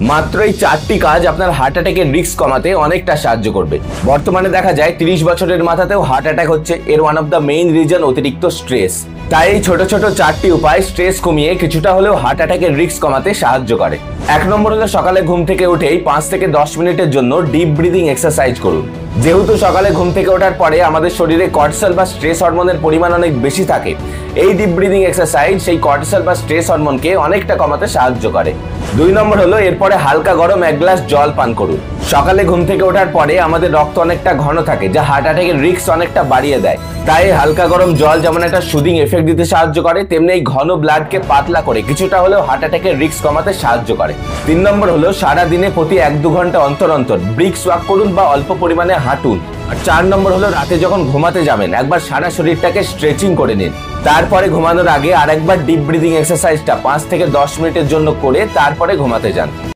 মাত্র এই 4টি কাজ আপনার হার্ট অ্যাটাকের রিস্ক কমাতে অনেকটা সাহায্য করবে। বর্তমানে দেখা যায় 30 বছরের মাথাতেও হার্ট অ্যাটাক হচ্ছে। এর one of the main reason অতিরিক্ত স্ট্রেস। তাই এই ছোট ছোট 4টি উপায় স্ট্রেস কমিয়ে কিছুটা হলেও হার্ট অ্যাটাকের রিস্ক কমাতে সাহায্য করে। 1 নম্বর হলো সকালে ঘুম থেকে উঠেই 5 থেকে 10 মিনিটের জন্য ডিপ ব্রিদিং এক্সারসাইজ করুন। যেহেতু সকালে ঘুম থেকে ওঠার পরে আমাদের শরীরে কর্টিসল বা স্ট্রেস হরমোনের পরিমাণ অনেক বেশি থাকে, এই ডিপ ব্রিদিং এক্সারসাইজ সেই কর্টিসল বা স্ট্রেস হরমোনকে অনেকটা কমাতে সাহায্য করে। 2 নম্বর হলো এরপরে হালকা গরম 1 গ্লাস জল পান করুন। সকালে ঘুম থেকে ওঠার পরে আমাদের রক্ত অনেকটা ঘন থাকে, যা হার্ট অ্যাটাকের রিস্ক অনেকটা বাড়িয়ে দেয়। তাই হালকা গরম জল যেমন একটা সুদিং এফেক্ট দিতে সাহায্য করে, তেমনি এই ঘন ব্লাডকে পাতলা করে কিছুটা হলেও হার্ট অ্যাটাকের রিস্ক কমাতে সাহায্য করে। 3 নম্বর হলো সারা দিনে প্রতি 1-2 ঘন্টা অন্তর অন্তর ব্রিস্ক ওয়াক করুন বা অল্প পরিমাণে হাঁটুন। আর 4 নম্বর হলো রাতে যখন ঘুমাতে যাবেন একবার সারা শরীরটাকে স্ট্রেচিং করে নিন। তারপরে ঘুমানোর আগে আরেকবার ডিপ ব্রিদিং এক্সারসাইজটা 5 থেকে 10 মিনিটের জন্য করে তারপরে ঘুমাতে যান।